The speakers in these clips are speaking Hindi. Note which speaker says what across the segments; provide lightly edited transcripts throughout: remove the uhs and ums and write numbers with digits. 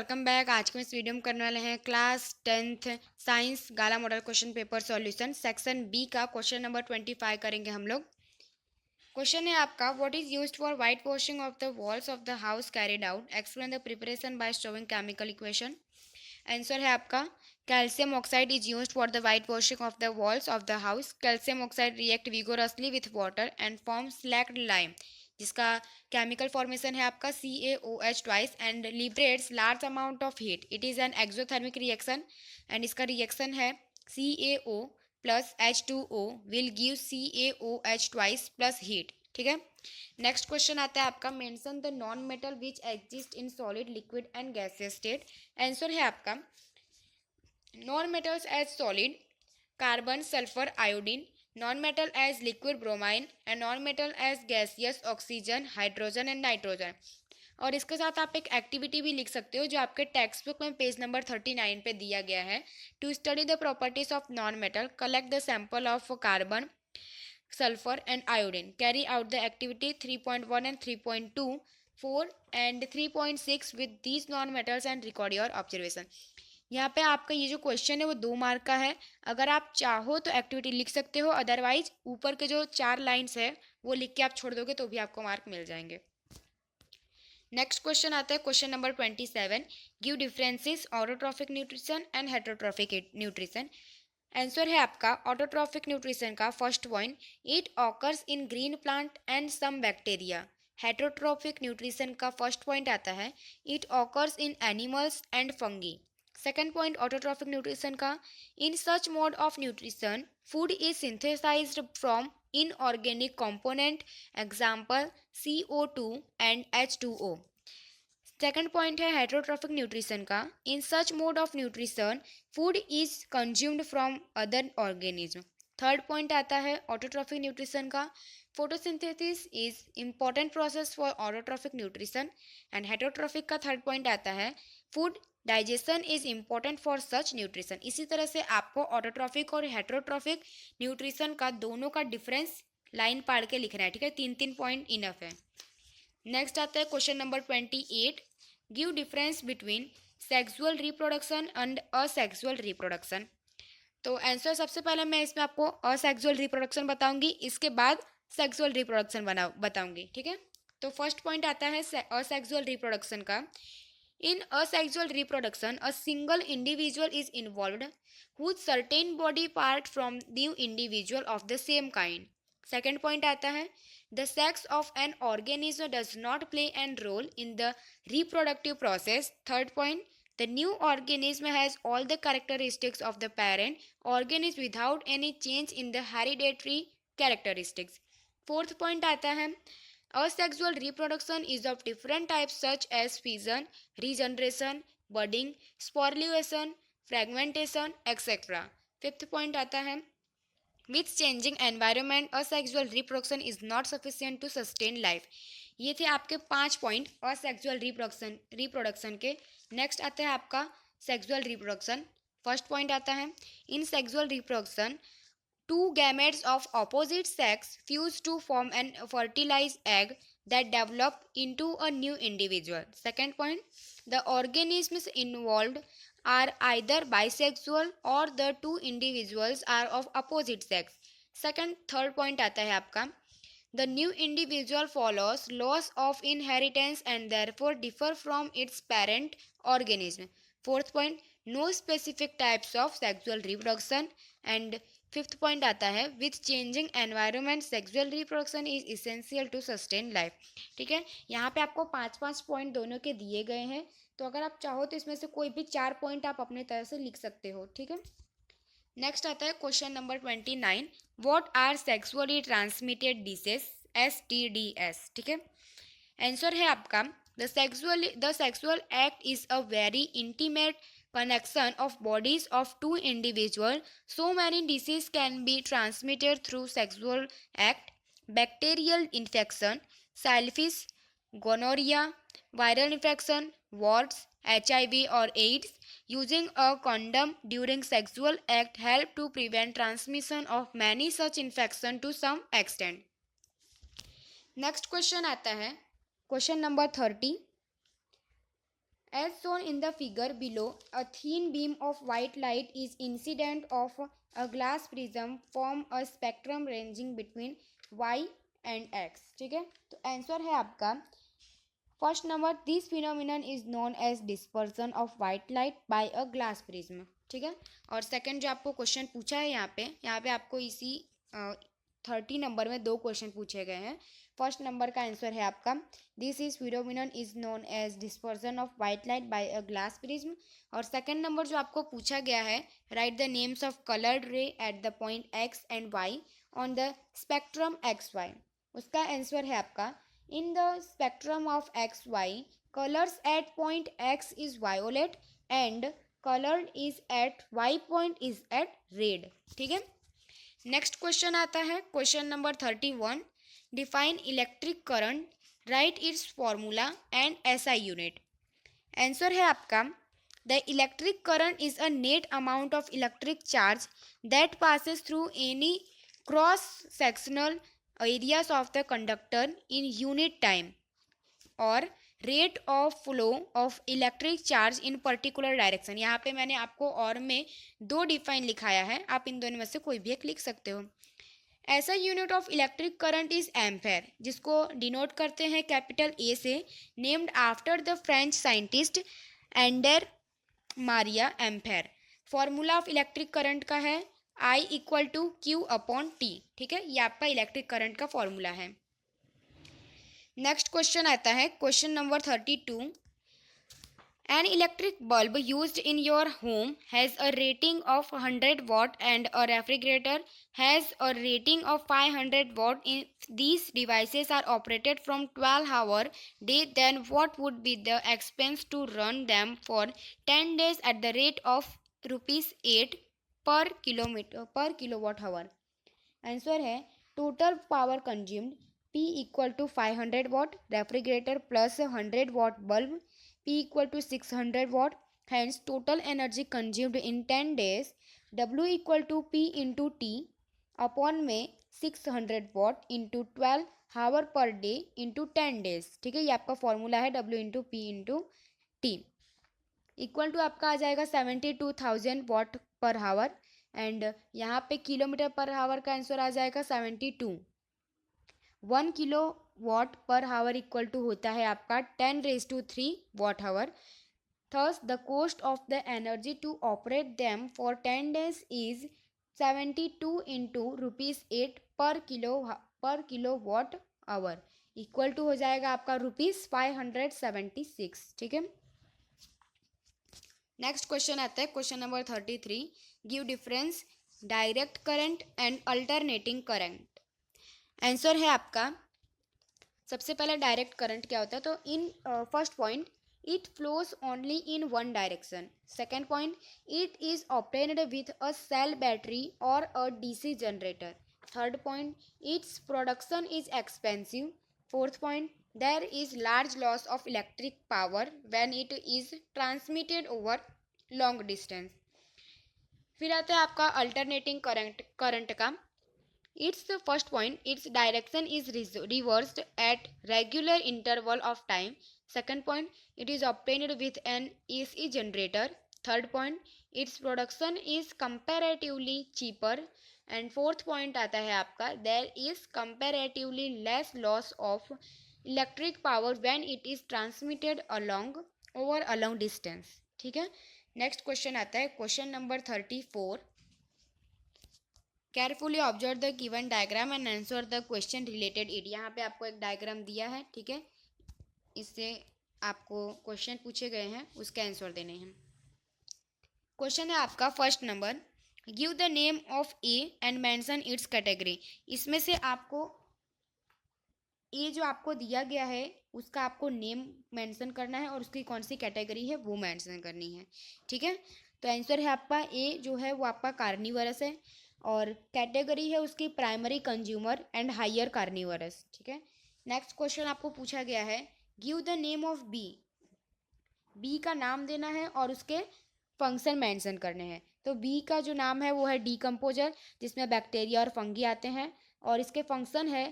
Speaker 1: Welcome back. आज के इस वीडियो में करने वाले हैं class 10th science Gala model question paper solution section B का क्वेश्चन नंबर 25 करेंगे हम लोग। क्वेश्चन है आपका, what is used for white washing of the walls of the house carried out, explain the preparation by showing chemical equation. Answer है आपका, calcium oxide is used for the white washing of the walls of the house. Calcium oxide react vigorously with water and form slaked lime, जिसका केमिकल फॉर्मेशन है आपका CaOH twice and liberates large amount of heat. It is an exothermic reaction and इसका रिएक्शन है CaO plus H2O will give CaOH twice plus heat. ठीक है, नेक्स्ट क्वेश्चन आता है आपका, mention the non metal which exist in solid liquid and gaseous state. Answer है आपका, non metals as solid carbon sulphur iodine, non metal as liquid bromine and non metal as gaseous oxygen hydrogen and nitrogen. और इसके साथ आप एक एक्टिविटी भी लिख सकते हो जो आपके टेक्स्ट बुक में पेज नंबर 39 पे दिया गया है। To study the properties of non metal, collect the sample of carbon sulfur and iodine, carry out the activity 3.1 and 3.2 4 and 3.6 with these non metals and record your observation। यहाँ पे आपका ये जो क्वेश्चन है वो 2 मार्क का है। अगर आप चाहो तो एक्टिविटी लिख सकते हो, अदरवाइज ऊपर के जो 4 लाइंस है वो लिख के आप छोड़ दोगे तो भी आपको मार्क मिल जाएंगे। नेक्स्ट क्वेश्चन आता है question number 27, give differences autotrophic nutrition and heterotrophic nutrition. Answer है आपका, ऑटोट्रॉफिक न्यूट्रिशन का first point, it occurs in green plant and some bacteria. Heterotrophic nutrition का फर्स्ट पॉइंट आता है, it occurs in animals and fungi. Second point autotrophic nutrition का, in such mode of nutrition food is synthesised from inorganic component, example CO2 and H2O। Second point है हेटरोट्रॉफिक न्यूट्रिशन का, in such mode of nutrition food is consumed from other organism. Third point आता है ऑटोट्रॉफिक न्यूट्रिशन का, photosynthesis is important process for autotrophic nutrition. And heterotrophic का थर्ड पॉइंट आता है, food digestion is important for such nutrition. इसी तरह से आपको ऑटोट्रॉफिक और हेटरोट्रॉफिक न्यूट्रिशन का दोनों का डिफरेंस लाइन पाड़ के लिखना है। ठीक है, 3 पॉइंट इनफ है। नेक्स्ट आता है question number 28, give difference between sexual reproduction and asexual reproduction. तो आंसर सबसे पहले मैं इसमें आपको असेक्सुअल रिप्रोडक्शन बताऊंगी, इसके बाद सेक्सुअल रिप्रोडक्शन बताऊंगी। ठीक है, तो फर्स्ट पॉइंट आता है असेक्सुअल रिप्रोडक्शन का, in asexual reproduction a single individual is involved whose certain body part from new individual of the same kind. Second point आता है, the sex of an organism does not play an role in the reproductive process. Third point, the new organism has all the characteristics of the parent organism without any change in the hereditary characteristics. Fourth point आता है, asexual reproduction is of different types such as fission, regeneration, budding, sporulation, fragmentation, etc. Fifth point आता है, with changing environment asexual reproduction is not sufficient to sustain life। ये थे आपके 5 पॉइंट असेक्सुअल रिप्रोडक्शन के। नेक्स्ट आता है आपका सेक्सुअल रिप्रोडक्शन। फर्स्ट पॉइंट आता है, in sexual reproduction two gametes of opposite sex fuse to form an fertilized egg that develop into a new individual. Second point, the organisms involved are either bisexual or the two individuals are of opposite sex. Third point आता है आपका, the new individual follows laws of inheritance and therefore differ from its parent organism. Fourth point, no specific types of sexual reproduction. And fifth point आता है, with changing environment sexual reproduction is essential to sustain life. ठीक है, यहाँ पे आपको 5 पॉइंट दोनों के दिए गए हैं, तो अगर आप चाहो तो इसमें से कोई भी 4 पॉइंट आप अपने तरह से लिख सकते हो। ठीक है, नेक्स्ट आता है question number 29, what are sexually transmitted diseases STDs। ठीक है, आंसर है आपका, the sexual act is a very intimate connection of bodies of two individuals. So many diseases can be transmitted through sexual act: bacterial infection, syphilis, gonorrhea, viral infection, warts, HIV or AIDS. Using a condom during sexual act help to prevent transmission of many such infection to some extent. Next question आता है question number 30, As shown in the figure below, a thin beam of white light is incident of a glass prism form a spectrum ranging between y and x. ठीक है, तो आंसर है आपका first number, this phenomenon is known as dispersion of white light by a glass prism. ठीक है, और सेकंड जो आपको क्वेश्चन पूछा है यहाँ पे आपको इसी 30 नंबर में दो क्वेश्चन पूछे गए हैं. फर्स्ट नंबर का आंसर है आपका this is phenomenon is known as dispersion of white light by a glass prism. और सेकंड नंबर जो आपको पूछा गया है, write the names of coloured ray at the point X and Y on the spectrum X Y. उसका आंसर है आपका in the spectrum of xy, colors at point x is violet and color is at y point is at red. ठीक है, नेक्स्ट क्वेश्चन आता है question number 31. Define electric current, right it's formula and SI unit. Answer है आपका the electric current is a net amount of electric charge that passes through any cross sectional areas of the conductor in unit time or rate of flow of electric charge in particular direction. यहाँ पे मैंने आपको और में दो डिफाइन लिखाया है, आप इन दोनों में से कोई भी एक लिख सकते हो. ऐसा unit of electric current is ampere, जिसको डिनोट करते हैं कैपिटल ए से, named after the French scientist Andre Maria Ampere. Formula of electric current का है I equal to q upon t. ठीक है, ये आपका इलेक्ट्रिक करंट का फॉर्मूला है. नेक्स्ट क्वेश्चन आता है question number 32. An electric bulb used in your home has a rating of 100 watt and a refrigerator has a rating of 500 watt. If these devices are operated from 12-hour day, then what would be the expense to run them for 10 days at the rate of ₹8 per kilowatt hour. Answer है total power consumed P equal to 500 watt refrigerator plus 100 watt bulb P equal to 600 watt. Hence total energy consumed in 10 days W equal to P into t upon में 600 watt into 12 hour per day into 10 days. ठीक है, ये आपका फॉर्मूला है W into P into t equal to आपका आ जाएगा 72,000 watt पर हावर. एंड यहाँ पे किलोमीटर पर हावर का आंसर आ जाएगा 72. 1 किलो वॉट पर हावर इक्वल टू होता है आपका 10⁻³ watt hour. Thus the cost of the energy to operate them for 10 days is 72 into ₹8 per kilowatt our equal to हो जाएगा आपका ₹576. ठीक है, नेक्स्ट क्वेश्चन आता है question number 33. Give difference direct current and alternating current. Answer है आपका सबसे पहले डायरेक्ट करंट क्या होता है, तो in first point it flows only in one direction. Second point it is obtained with a cell battery और a DC generator. Third point its production is expensive. Fourth point there is large loss of electric power when it is transmitted over long distance. फिर आता है आपका अल्टरनेटिंग करंट का. Its first point its direction is reversed at regular interval of time. Second point it is obtained with an AC generator. Third point its production is comparatively cheaper. And fourth point आता है आपका there is comparatively less loss of electric power when it is transmitted over a long distance. ठीक है, नेक्स्ट क्वेश्चन आता है question number 34. Carefully observe the given diagram and answer the question related it. यहाँ पे आपको एक डायग्राम दिया है. ठीक है, इससे आपको क्वेश्चन पूछे गए हैं, उसके आंसर देने हैं. क्वेश्चन है आपका first number, give the name of A and mention it's category. इसमें से आपको ये जो आपको दिया गया है उसका आपको नेम मेंशन करना है और उसकी कौन सी कैटेगरी है वो मेंशन करनी है. ठीक है, तो आंसर है आपका ए जो है वो आपका कार्निवरस है और कैटेगरी है उसकी primary consumer and higher carnivorous. ठीक है, नेक्स्ट क्वेश्चन आपको पूछा गया है give the name of B. B का नाम देना है और उसके फंक्शन मेंशन करने हैं. तो बी का जो नाम है वो है डीकम्पोजर, जिसमें बैक्टीरिया और फंगी आते हैं और इसके फंक्शन है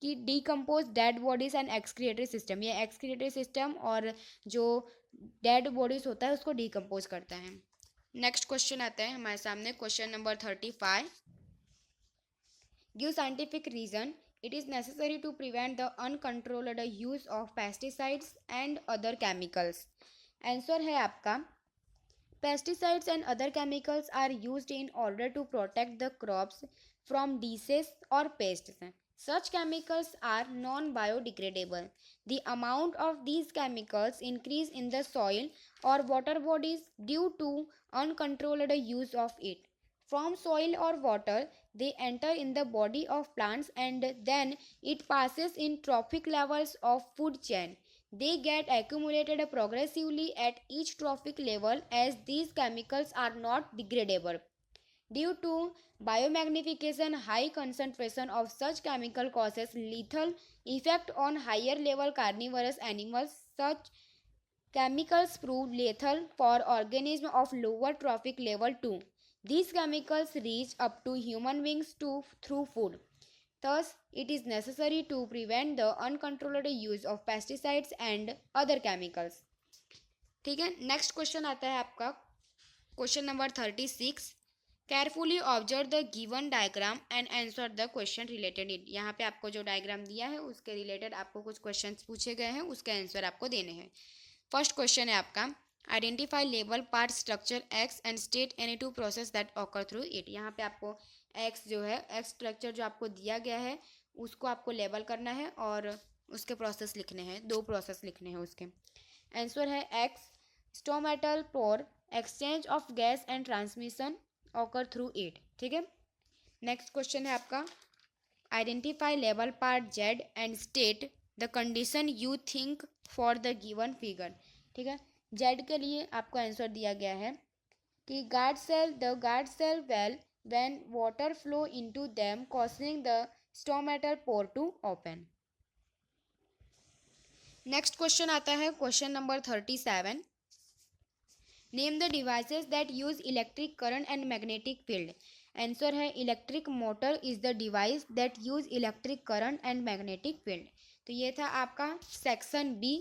Speaker 1: कि decompose dead bodies and excretory system, ये एक्सक्रिएटरी सिस्टम और जो डेड बॉडीज होता है उसको डीकम्पोज करता है। नेक्स्ट क्वेश्चन आता है हमारे सामने, question number 35। Give scientific reason it is necessary to prevent the uncontrolled use of pesticides and other chemicals। Answer है आपका, pesticides and other chemicals are used in order to protect the crops from disease or pests। Such chemicals are non-biodegradable। The amount of these chemicals increase in the soil or water bodies due to uncontrolled use of it from soil or water. They enter in the body of plants and then it passes in trophic levels of food chain। They get accumulated progressively at each trophic level as these chemicals are not degradable। Due to biomagnification, high concentration of such chemical causes lethal effect on higher level carnivorous animals। Such chemicals prove lethal for organisms of lower trophic level too। These chemicals reach up to human beings through food। Thus, it is necessary to prevent the uncontrolled use of pesticides and other chemicals। ठीक है, नेक्स्ट क्वेश्चन आता है आपका question number 36। Carefully observe the given diagram and answer the question related it. यहाँ पे आपको जो डायग्राम दिया है उसके रिलेटेड आपको कुछ क्वेश्चंस पूछे गए हैं, उसके आंसर आपको देने हैं। फर्स्ट क्वेश्चन है आपका, identify level part structure x and state any two process that occur through it. यहाँ पे आपको एक्स जो है, एक्स स्ट्रक्चर जो आपको दिया गया है उसको आपको लेबल करना है और उसके प्रोसेस लिखने हैं, 2 प्रोसेस लिखने हैं उसके। आंसर है x stomatal pore exchange of gas and transmission occur through it. ठीक है, नेक्स्ट क्वेश्चन है आपका, identify level part Z and state the condition you think for the given figure. ठीक है, जेड के लिए आपको आंसर दिया गया है कि guard cell well when water flow into them causing the stomatal pore to open. Next question आता है question number 37। Name the devices that use electric current and magnetic field. Answer है electric motor is the device that use electric current and magnetic field. तो ये था आपका सेक्शन बी।